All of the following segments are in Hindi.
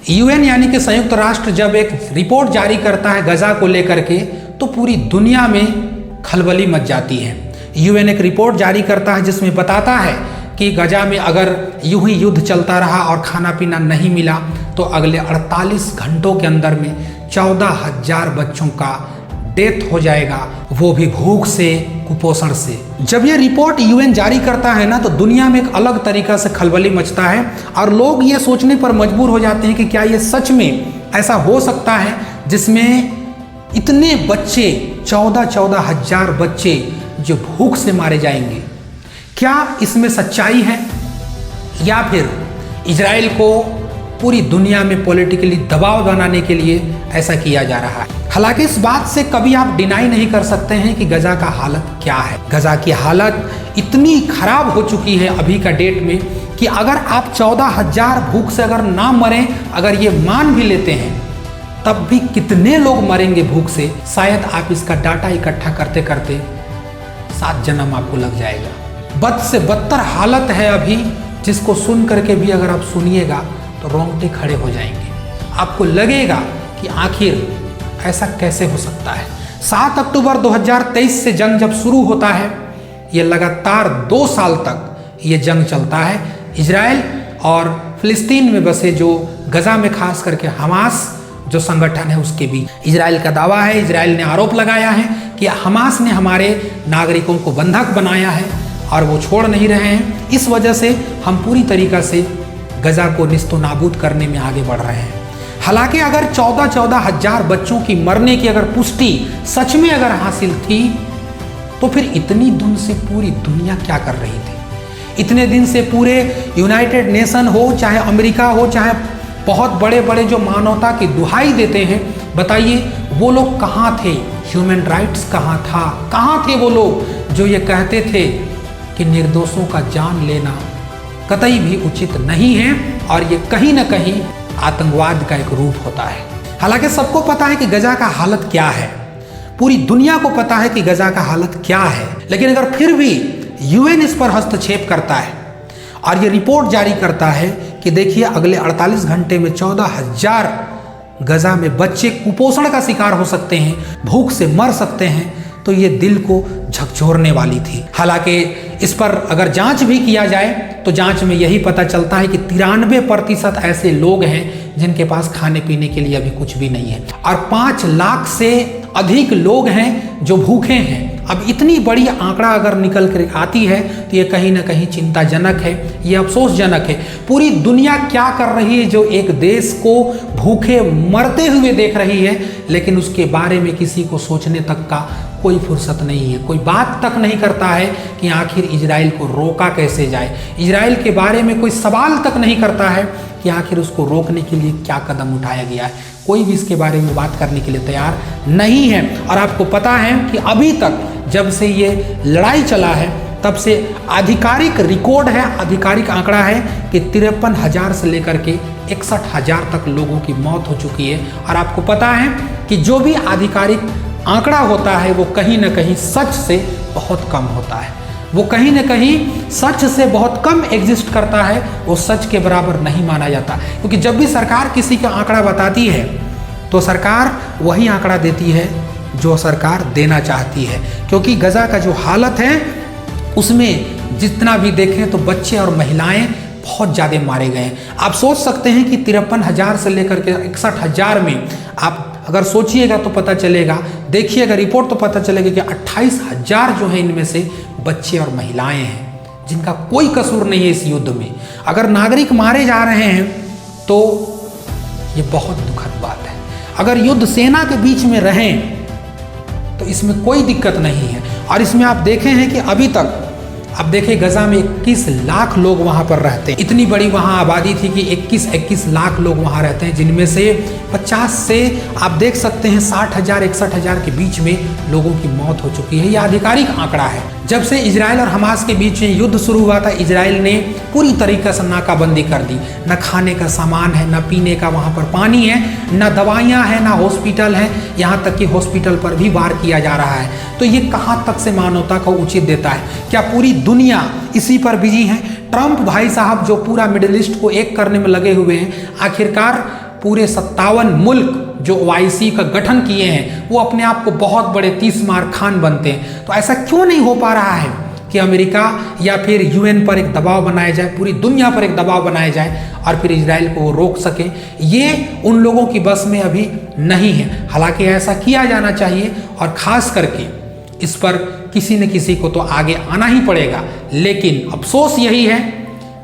यूएन यानी कि संयुक्त राष्ट्र जब एक रिपोर्ट जारी करता है गजा को लेकर के तो पूरी दुनिया में खलबली मच जाती है। यूएन एक रिपोर्ट जारी करता है जिसमें बताता है कि गजा में अगर यूं ही युद्ध चलता रहा और खाना पीना नहीं मिला तो अगले 48 घंटों के अंदर में 14,000 बच्चों का डेथ हो जाएगा, वो भी भूख से, कुपोषण से। जब ये रिपोर्ट यूएन जारी करता है ना तो दुनिया में एक अलग तरीका से खलबली मचता है और लोग ये सोचने पर मजबूर हो जाते हैं कि क्या ये सच में ऐसा हो सकता है जिसमें इतने बच्चे 14,000 बच्चे जो भूख से मारे जाएंगे। क्या इसमें सच्चाई है या फिर इजराइल को पूरी दुनिया में पॉलिटिकली दबाव बनाने के लिए ऐसा किया जा रहा है। हालांकि इस बात से कभी आप डिनाई नहीं कर सकते हैं कि गजा का हालत क्या है। गजा की हालत इतनी खराब हो चुकी है अभी का डेट में कि अगर आप 14,000 भूख से अगर ना मरें, अगर ये मान भी लेते हैं तब भी कितने लोग मरेंगे भूख से, शायद आप इसका डाटा इकट्ठा करते करते 7 जन्म आपको लग जाएगा। बद से बदतर हालत है अभी, जिसको सुन करके भी अगर आप सुनिएगा तो रोंगटे खड़े हो जाएंगे। आपको लगेगा कि आखिर ऐसा कैसे हो सकता है। 7 अक्टूबर 2023 से जंग जब शुरू होता है, ये लगातार 2 साल तक ये जंग चलता है। इजराइल और फिलिस्तीन में बसे जो गजा में खास करके हमास जो संगठन है उसके बीच इजराइल का दावा है, इजराइल ने आरोप लगाया है कि हमास ने हमारे नागरिकों को बंधक बनाया है और वो छोड़ नहीं रहे हैं। इस वजह से हम पूरी तरीक़ा से गजा को निस्तो नाबूद करने में आगे बढ़ रहे हैं। हालांकि अगर 14,000 बच्चों की मरने की अगर पुष्टि सच में अगर हासिल थी तो फिर इतनी दिन से पूरी दुनिया क्या कर रही थी। इतने दिन से पूरे यूनाइटेड नेशन हो, चाहे अमेरिका हो, चाहे बहुत बड़े बड़े जो मानवता की दुहाई देते हैं, बताइए वो लोग कहाँ थे। ह्यूमन राइट्स कहाँ था, कहाँ थे वो लोग जो ये कहते थे कि निर्दोषों का जान लेना कतई भी उचित नहीं है और ये कहीं ना कहीं आतंकवाद का एक रूप होता है। हालांकि सबको पता है कि गजा का हालत क्या है, पूरी दुनिया को पता है कि गजा का हालत क्या है, लेकिन अगर फिर भी यूएन इस पर हस्तक्षेप करता है और ये रिपोर्ट जारी करता है कि देखिए अगले 48 घंटे में 14,000 गजा में बच्चे कुपोषण का शिकार हो सकते हैं, भूख से मर सकते हैं, तो ये दिल को झकझोरने वाली थी। हालांकि इस पर अगर जांच भी किया जाए तो जांच में यही पता चलता है कि 93% ऐसे लोग हैं जिनके पास खाने पीने के लिए अभी कुछ भी नहीं है और 5 लाख से अधिक लोग हैं जो भूखे हैं। अब इतनी बड़ी आंकड़ा अगर निकल कर आती है तो ये कहीं ना कहीं चिंताजनक है, ये अफसोसजनक है। पूरी दुनिया क्या कर रही है जो एक देश को भूखे मरते हुए देख रही है, लेकिन उसके बारे में किसी को सोचने तक का कोई फुर्सत नहीं है, कोई बात तक नहीं करता है कि आखिर इजराइल को रोका कैसे जाए। इजराइल के बारे में कोई सवाल तक नहीं करता है कि आखिर उसको रोकने के लिए क्या कदम उठाया गया है। कोई भी इसके बारे में बात करने के लिए तैयार नहीं है। और आपको पता है कि अभी तक जब से ये लड़ाई चला है तब से आधिकारिक रिकॉर्ड है, आधिकारिक आंकड़ा है कि 53,000 से लेकर के 61,000 तक लोगों की मौत हो चुकी है। और आपको पता है कि जो भी आधिकारिक आंकड़ा होता है वो कहीं ना कहीं सच से बहुत कम होता है, वो कहीं ना कहीं सच से बहुत कम एग्जिस्ट करता है, वो सच के बराबर नहीं माना जाता। क्योंकि जब भी सरकार किसी का आंकड़ा बताती है तो सरकार वही आंकड़ा देती है जो सरकार देना चाहती है। क्योंकि गजा का जो हालत है उसमें जितना भी देखें तो बच्चे और महिलाएं बहुत ज़्यादा मारे गए हैं। आप सोच सकते हैं कि 53,000 से लेकर के 61,000 में आप अगर सोचिएगा तो पता चलेगा, देखिएगा रिपोर्ट तो पता चलेगा कि 28,000 जो है इनमें से बच्चे और महिलाएं हैं जिनका कोई कसूर नहीं है इस युद्ध में। अगर नागरिक मारे जा रहे हैं तो ये बहुत दुखद बात है। अगर युद्ध सेना के बीच में रहें तो इसमें कोई दिक्कत नहीं है। और इसमें आप देखे हैं कि अभी तक अब देखिए गजा में 21 लाख लोग वहाँ पर रहते हैं। इतनी बड़ी वहाँ आबादी थी कि 21 लाख लोग वहाँ रहते हैं, जिनमें से 50 से आप देख सकते हैं 60,000 61,000 के बीच में लोगों की मौत हो चुकी है। यह आधिकारिक आंकड़ा है। जब से इजराइल और हमास के बीच में युद्ध शुरू हुआ था, इजराइल ने पूरी तरीके से नाकाबंदी कर दी। न खाने का सामान है, न पीने का वहाँ पर पानी है, न दवाइयाँ हैं, न हॉस्पिटल है, यहाँ तक कि हॉस्पिटल पर भी वार किया जा रहा है। तो ये कहाँ तक से मानवता को उचित देता है? क्या पूरी दुनिया इसी पर बिजी है? ट्रंप भाई साहब जो पूरा मिडिल ईस्ट को एक करने में लगे हुए हैं, आखिरकार पूरे 57 मुल्क जो OIC का गठन किए हैं वो अपने आप को बहुत बड़े 30 मार खान बनते हैं। तो ऐसा क्यों नहीं हो पा रहा है कि अमेरिका या फिर UN पर एक दबाव बनाया जाए, पूरी दुनिया पर एक दबाव बनाया जाए और फिर इजराइल को वो रोक सके? ये उन लोगों की बस में अभी नहीं है। हालांकि ऐसा किया जाना चाहिए और ख़ास करके इस पर किसी न किसी को तो आगे आना ही पड़ेगा। लेकिन अफसोस यही है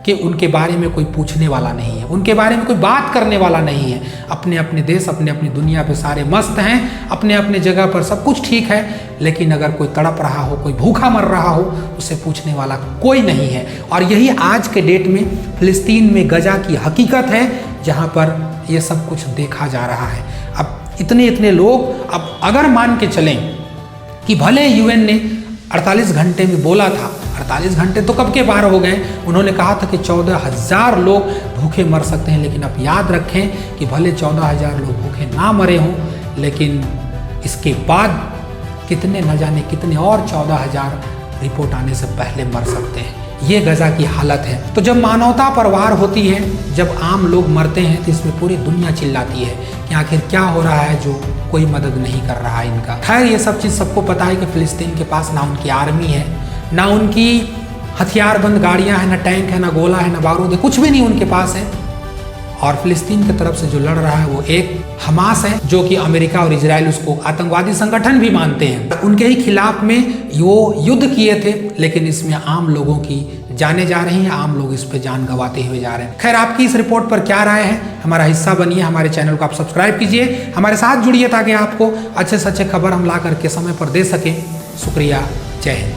कि उनके बारे में कोई पूछने वाला नहीं है, उनके बारे में कोई बात करने वाला नहीं है। अपने अपने देश, अपने अपनी दुनिया पे सारे मस्त हैं, अपने अपने जगह पर सब कुछ ठीक है। लेकिन अगर कोई तड़प रहा हो, कोई भूखा मर रहा हो, उसे पूछने वाला कोई नहीं है। और यही आज के डेट में फ़िलिस्तीन में गजा की हकीकत है, जहाँ पर ये सब कुछ देखा जा रहा है। अब इतने लोग, अब अगर मान के चलें कि भले UN ने 48 घंटे में बोला था, 48 घंटे तो कब के पार हो गए, उन्होंने कहा था कि 14,000 लोग भूखे मर सकते हैं। लेकिन आप याद रखें कि भले 14,000 लोग भूखे ना मरे हों, लेकिन इसके बाद कितने न जाने कितने और 14,000 रिपोर्ट आने से पहले मर सकते हैं। ये गजा की हालत है। तो जब मानवता पर वार होती है, जब आम लोग मरते हैं, तो इसमें पूरी दुनिया चिल्लाती है कि आखिर क्या हो रहा है जो कोई मदद नहीं कर रहा है इनका। खैर, ये सब चीज़ सबको पता है कि फ़िलिस्तीन के पास ना उनकी आर्मी है, ना उनकी हथियारबंद गाड़ियां हैं, ना टैंक है, ना गोला है, ना बारूद है, कुछ भी नहीं उनके पास है। और फ़िलिस्तीन की तरफ से जो लड़ रहा है वो एक हमास है, जो कि अमेरिका और इजराइल उसको आतंकवादी संगठन भी मानते हैं। उनके ही खिलाफ में वो युद्ध किए थे, लेकिन इसमें आम लोगों की जाने जा रही हैं, आम लोग इस पे जान गंवाते हुए जा रहे हैं। खैर, आपकी इस रिपोर्ट पर क्या राय है? हमारा हिस्सा बनिए, हमारे चैनल को आप सब्सक्राइब कीजिए, हमारे साथ जुड़िए ताकि आपको अच्छे से अच्छे खबर हम ला करके समय पर दे सकें। शुक्रिया, जय हिंद।